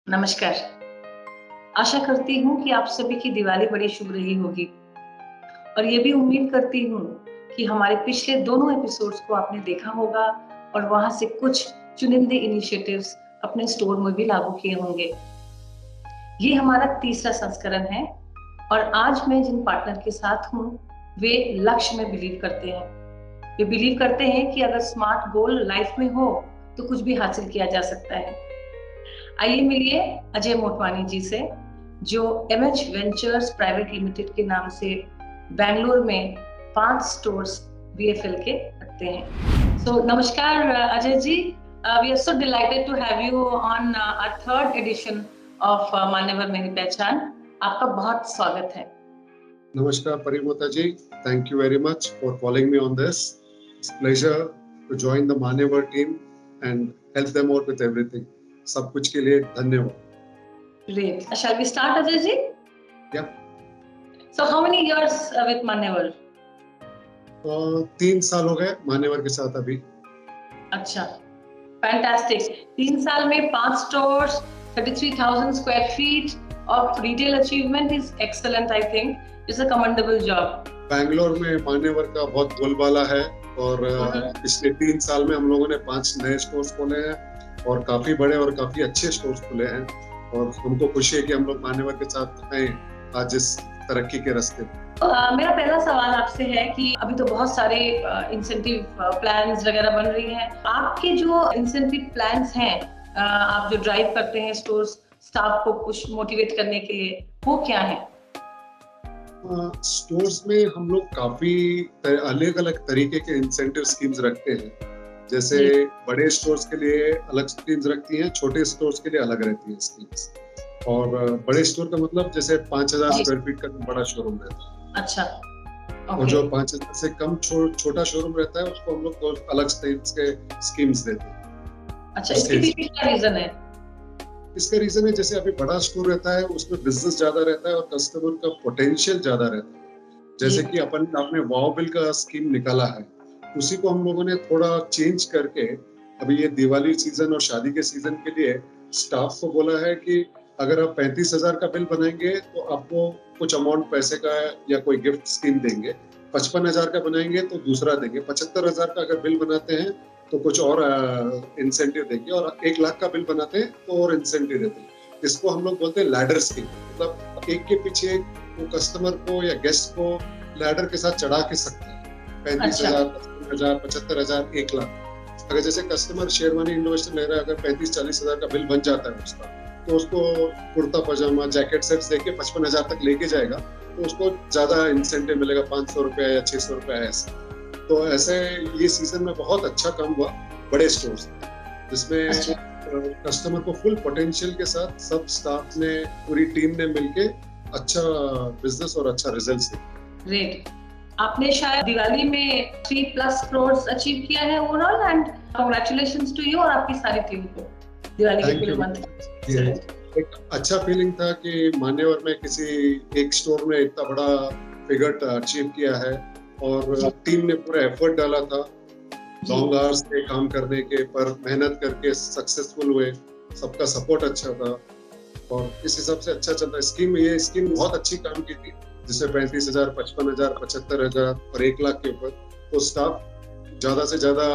नमस्कार। आशा करती हूँ कि आप सभी की दिवाली बड़ी शुभ रही होगी और ये भी उम्मीद करती हूँ कि हमारे पिछले दोनों एपिसोड्स को आपने देखा होगा और वहाँ से कुछ चुनिंदे इनिशिएटिव्स अपने स्टोर में भी लागू किए होंगे। ये हमारा तीसरा संस्करण है और आज मैं जिन पार्टनर के साथ हूँ, वे लक्ष्य में बिलीव करते हैं। वे बिलीव करते हैं कि अगर स्मार्ट गोल लाइफ में हो, तो कुछ भी हासिल किया जा सकता है। आइए मिलिए अजय मोटवानी जी से, जो एमएच वेंचर्स प्राइवेट लिमिटेड के नाम से बैंगलोर में 5 स्टोर्स बीएफएल के रखते हैं। सो नमस्कार Ajay ji, we are so delighted to have you on our third edition of Manyavar मेरी पहचान। आपका बहुत स्वागत है। नमस्कार परिमोता जी, thank you very much for calling me on this. It's a pleasure to join the Manevar team and help them out with everything. सब कुछ के लिए धन्यवाद। Great. Shall we start, Ajay ji? Yeah. So how many years with Manevar? 3 साल हो गए मान्यवर के साथ अभी। अच्छा, फैंटास्टिक। 3 साल में 5 स्टोर्स, 33,000 स्क्वायर फीट और retail achievement is excellent. I think it's a commendable job. Bangalore में मान्यवर का बहुत बोलबाला है और पिछले 3 साल में हम लोगों ने 5 नए स्टोर्स खोले हैं और काफी बड़े और काफी अच्छे स्टोर्स खुले हैं और हमको खुशी है कि हम लोग मान्यवर के साथ हैं आज इस तरक्की के रास्ते पे। मेरा पहला सवाल आपसे है कि अभी तो बहुत सारे इंसेंटिव प्लान्स वगैरह बन रही हैं। आपके जो इंसेंटिव प्लान्स हैं, आप जो ड्राइव करते हैं स्टोर्स स्टाफ को पुश मोटिवेट करने के लिए, वो क्या है? स्टोर्स में हम लोग काफी अलग अलग तरीके के इंसेंटिव स्कीम्स रखते हैं। जैसे बड़े स्टोर्स के लिए अलग स्कीम्स रखती हैं, छोटे स्टोर्स के लिए अलग रहती हैं स्कीम्स। और बड़े स्टोर का मतलब जैसे 5,000 स्क्वायर फीट का बड़ा शोरूम रहता है। अच्छा। और जो 5,000 से कम छोटा शोरूम रहता है उसको हम लोग अलग के स्कीम्स देते हैं। अच्छा, इसके पीछे क्या रीजन है? इसका रीजन है जैसे अभी बड़ा स्टोर रहता है उसमें बिजनेस ज्यादा रहता है और कस्टमर का पोटेंशियल ज्यादा रहता है। जैसे कि आपने वाव बिल का स्कीम निकाला है, उसी को हम लोगों ने थोड़ा चेंज करके अभी ये दिवाली सीजन और शादी के सीजन के लिए स्टाफ को बोला है कि अगर आप 35,000 का बिल बनाएंगे तो आपको कुछ अमाउंट पैसे का या कोई गिफ्ट स्कीम देंगे, 55,000 का बनाएंगे तो दूसरा देंगे, 75,000 का अगर बिल बनाते हैं तो कुछ और इंसेंटिव देंगे और 1 लाख का बिल बनाते हैं तो और इंसेंटिव देते हैं। इसको हम लोग बोलते हैं लैडर स्कीम। मतलब एक के पीछे वो कस्टमर को या गेस्ट को लैडर के साथ चढ़ा के सकते हैं। 35,000, 55,000, 75,000, 1 लाख। अगर जैसे कस्टमर शेरवानी इन्वेस्टर ले रहा है, अगर 35-40,000 का बिल बन जाता है उसका, तो उसको कुर्ता पजामा जैकेट सेट्स देके 55,000 तक लेके जाएगा तो उसको ज्यादा इंसेंटिव मिलेगा, 500 रुपया या 600 रुपया ऐसे। तो ऐसे ये सीजन में बहुत अच्छा काम हुआ बड़े स्टोर्स जिसमें कस्टमर को फुल पोटेंशियल के साथ सब स्टाफ ने, पूरी टीम ने मिलके अच्छा बिजनेस और अच्छा रिजल्ट्स दिए। ग्रेट। आपने शायद दिवाली में 3+ करोड़ अचीव किया है overall and congratulations to you और आपकी सारी टीम को दिवाली के पूरे मंथ। एक अच्छा फीलिंग था कि मान्यवर में किसी एक स्टोर में इतना बड़ा फिगर अचीव किया है और टीम ने पूरा एफर्ट डाला था लॉन्ग आवर्स के काम करने के, पर मेहनत करके सक्सेसफुल हुए। सबका सपोर्ट अच्छा था और इस हिसाब से अच्छा चलता है। ये स्कीम बहुत अच्छी काम की थी जिसमें 35,000, 55,000, 75,000 और 1 लाख के ऊपर तो स्टाफ ज्यादा से ज्यादा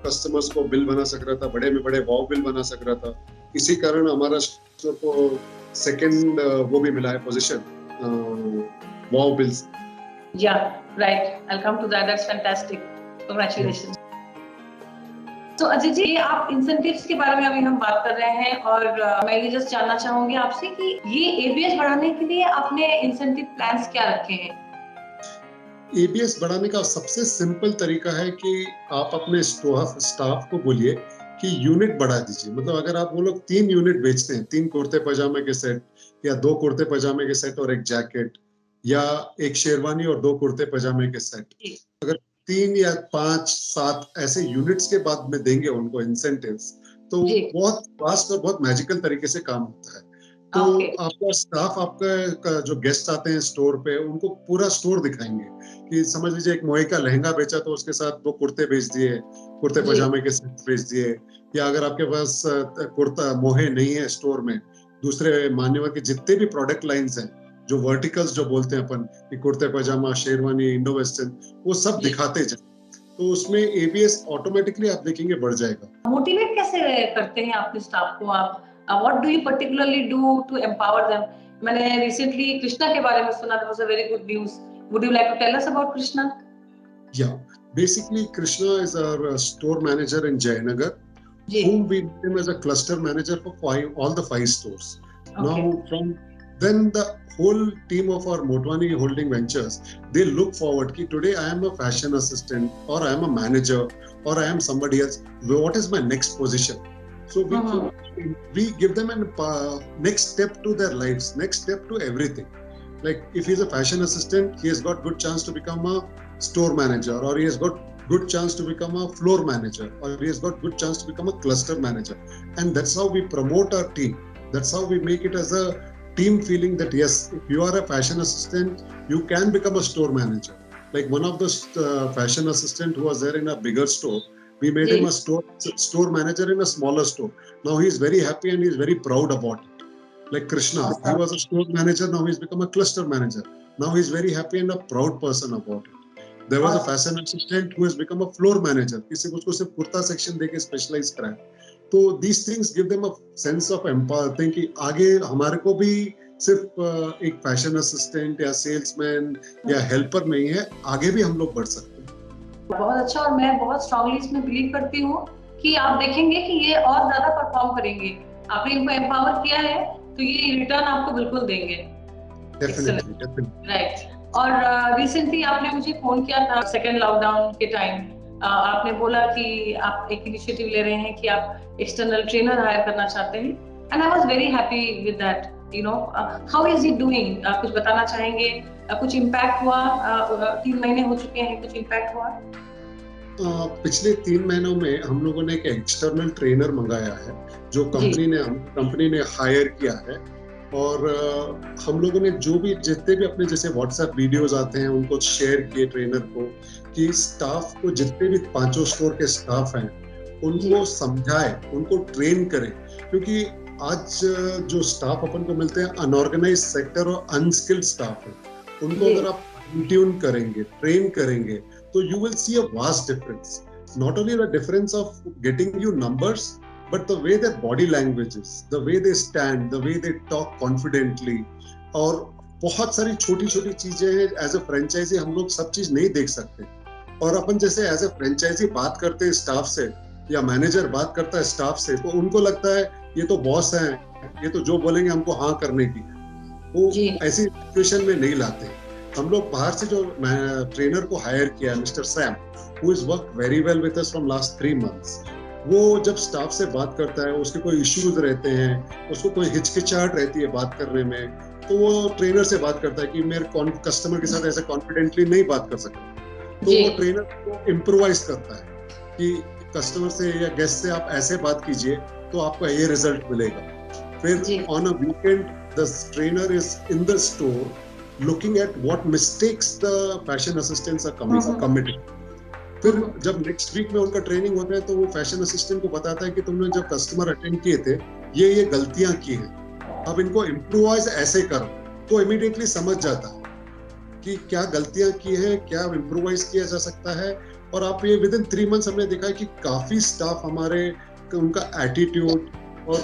कस्टमर्स को बिल बना सक रहा था, बड़े में बड़े वाव बिल बना सक रहा था। इसी कारण हमारा स्टोर को सेकंड वो भी मिला है position wow bills. Yeah, right. I'll come to that. That's fantastic. Congratulations. तो अजय जी, आप इंसेंटिव्स के बारे में अभी हम बात कर रहे हैं और मैं ये जस्ट जानना चाहूंगी आपसे कि ये एबीएस बढ़ाने के लिए आपने इंसेंटिव प्लान्स क्या रखे हैं? एबीएस बढ़ाने का सबसे सिंपल तरीका है कि आप अपने स्टाफ को बोलिए कि यूनिट बढ़ा दीजिए। मतलब अगर आप वो लोग 3 यूनिट बेचते हैं, 3 कुर्ते पजामे के सेट या 2 कुर्ते पजामे के सेट और 1 जैकेट या 1 शेरवानी और 2 कुर्ते पजामे के सेट, अगर 3 या 5, 7 ऐसे यूनिट्स के बाद में देंगे उनको इंसेंटिव्स तो बहुत फास्ट और बहुत मैजिकल तरीके से काम होता है। तो आपका स्टाफ, आपका जो गेस्ट आते हैं स्टोर पे, उनको पूरा स्टोर दिखाएंगे कि समझ लीजिए एक मोहे का लहंगा बेचा तो उसके साथ 2 कुर्ते बेच दिए, कुर्ते पजामे के सेट बेच दिए, या अगर आपके पास कुर्ता मोहे नहीं है स्टोर में दूसरे मान्यवर के जितने भी प्रोडक्ट लाइंस हैं, जो वर्टिकल्स जो बोलते हैं अपन कि कुर्ते पजामा, शेरवानी, इंडो वेस्टर्न, वो सब दिखाते जाए, तो उसमें एबीएस ऑटोमेटिकली आप देखेंगे बढ़ जाएगा। मोटिवेट कैसे करते हैं अपने स्टाफ को आप? What do you particularly do to empower them? मैंने रिसेंटली कृष्णा के बारे में सुना, that was a very good news. Would you like to tell us about Krishna? Yeah, basically Krishna is our store manager in Jayanagar, whom we made him as a cluster manager for all the 5 stores. Okay. Now from then the whole team of our Motwani Holding Ventures, they look forward ki today I am a fashion assistant or I am a manager or I am somebody else. What is my next position? So we give them a next step to their lives, next step to everything. Like if he's a fashion assistant, he has got good chance to become a store manager, or he has got good chance to become a floor manager, or he has got good chance to become a cluster manager. And that's how we promote our team. That's how we make it as a team feeling that yes, if you are a fashion assistant, you can become a store manager. Like one of the fashion assistant who was there in a bigger store, we made him a store manager in a smaller store. Now he is very happy and he is very proud about it. Like Krishna, he was a store manager, now he's become a cluster manager. Now he's very happy and a proud person about it. There was a fashion assistant who has become a floor manager. किसी को उसको सिर्फ kurta section देके specialise करा है. तो these things give them a sense of empowerment कि आगे हमारे को भी सिर्फ एक फैशन असिस्टेंट या सेल्समैन या हेल्पर नहीं है, आगे भी हम लोग बढ़ सकते हैं. बहुत अच्छा, और मैं बहुत स्ट्रांगली इसमें बिलीव करती हूँ कि आप देखेंगे कि ये और ज्यादा परफॉर्म करेंगे. आपने इनको एम्पावर किया है तो ये रिटर्न आपको बिल्कुल देंगे. डेफिनेटली. राइट. और रिसेंटली आपने मुझे फोन किया था सेकेंड लॉकडाउन के टाइम. आपने बोला कि आप एक इनिशिएटिव ले रहे हैं कि आप एक्सटर्नल ट्रेनर हायर करना चाहते हैं, and I was very happy with that. You know, how is it doing? कुछ बताना चाहेंगे? कुछ इम्पैक्ट हुआ? 3 महीने हो चुके हैं, कुछ इम्पैक्ट हुआ? पिछले 3 महीनों में हम लोगों ने एक एक्सटर्नल ट्रेनर मंगाया है, जो कंपनी ने हायर किया है. और हम लोगों ने जो भी जितने भी अपने जैसे व्हाट्सएप वीडियोस आते हैं उनको शेयर किए ट्रेनर को, कि स्टाफ को जितने भी 5 स्टोर के स्टाफ हैं उनको समझाए, उनको ट्रेन करें. क्योंकि आज जो स्टाफ अपन को मिलते हैं अनऑर्गेनाइज सेक्टर और अनस्किल्ड स्टाफ है, उनको अगर आप ट्यून करेंगे, ट्रेन करेंगे, तो you will see a vast difference. Not only the difference of getting you numbers, but the way their body language is, the way they stand, the way they talk confidently. और बहुत सारी छोटी-छोटी चीजें हैं. As a franchise हम लोग सब चीज नहीं देख सकते, और अपन जैसे एज अ फ्रेंचाइजी बात करते हैं स्टाफ से या मैनेजर बात करता है स्टाफ से, तो उनको लगता है ये तो बॉस हैं, ये तो जो बोलेंगे हमको हाँ करने की. वो ऐसी सिचुएशन में नहीं लाते. हम लोग बाहर से जो ट्रेनर को हायर किया, mister Sam, who is work very well with us from last 3 months, वो जब स्टाफ से बात करता है, उसके कोई इश्यूज रहते हैं, उसको कोई हिचकिचाहट रहती है बात करने में, तो वो ट्रेनर से बात करता है कि मेरे कस्टमर के साथ ऐसे कॉन्फिडेंटली नहीं बात कर सकता. तो वो ट्रेनर को इम्प्रोवाइज करता है कि कस्टमर से या गेस्ट से आप ऐसे बात कीजिए तो आपको ये रिजल्ट मिलेगा. फिर on a Weeknd the trainer is in the store looking at what mistakes the fashion assistants are committing. फिर जब नेक्स्ट वीक में उनका ट्रेनिंग होता है तो वो फैशन असिस्टेंट को बताता है कि तुमने जब कस्टमर अटेंड किए थे ये गलतियां की हैं, अब इनको इम्प्रोवाइज ऐसे करो. तो इमीडिएटली समझ जाता है कि क्या गलतियां की हैं, क्या इम्प्रोवाइज किया जा सकता है. और आप ये विद इन 3 months हमने देखा है कि काफी स्टाफ हमारे, उनका एटीट्यूड और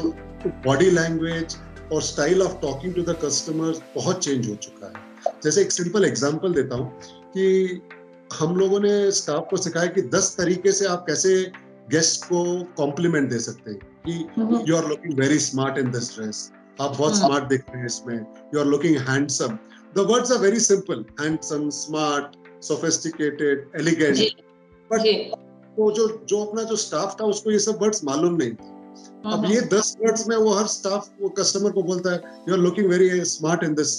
बॉडी लैंग्वेज और style of talking to the customers बहुत चेंज हो चुका है. जैसे एक सिंपल एग्जांपल देता हूँ कि हम लोगों ने स्टाफ को सिखाया कि 10 तरीके से आप कैसे गेस्ट को कॉम्प्लीमेंट दे सकते हैं. कि you are looking very smart in this dress, आप बहुत स्मार्ट दिख रहे हैं इसमें. You are looking handsome. The words are very simple, handsome, smart, sophisticated, elegant. But वो जो अपना जो स्टाफ था उसको ये सब वर्ड्स मालूम नहीं था. अब ये 10 वर्ड्स में वो हर स्टाफ वो कस्टमर को बोलता है you are looking very smart in this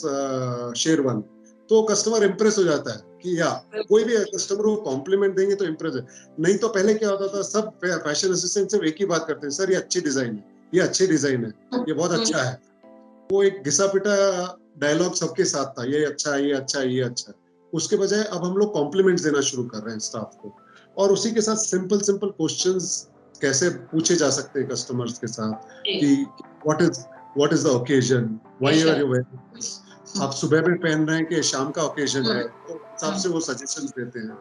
sherwani, तो कस्टमर इंप्रेस हो जाता है कि या कोई भी कस्टमर को कॉम्प्लीमेंट देंगे तो इंप्रेस है. नहीं तो पहले क्या होता था, सब फैशन असिस्टेंट सिर्फ एक ही बात करते हैं, सर ये अच्छी डिजाइन है, ये अच्छी डिजाइन है, ये बहुत अच्छा है. वो एक घिसा पिटा डायलॉग सबके साथ था, ये अच्छा है, ये अच्छा है, ये अच्छा है. उसके बजाय अब हम लोग कॉम्प्लीमेंट्स देना शुरू कर रहे हैं स्टाफ को, और उसी के साथ सिंपल क्वेश्चंस कैसे पूछे जा सकते हैं कस्टमर्स के साथ कि what is what is the occasion, why are Occasion. You wearing, आप सुबह में पहन रहे हैं कि शाम का ओकेजन है, हम्म, तो उस हिसाब से हम्म, वो सजेशंस देते हैं.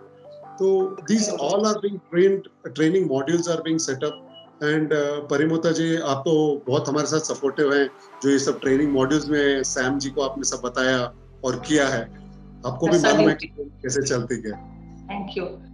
तो these all are being trained, training modules are being set up. And Parimota ji, आप तो बहुत हमारे साथ सपोर्टिव हैं, जो ये सब ट्रेनिंग मॉड्यूल्स में सैम जी को आपने सब बताया और किया है. आपको भी मालूम है कि Absolutely. कैसे चलती है. Thank you.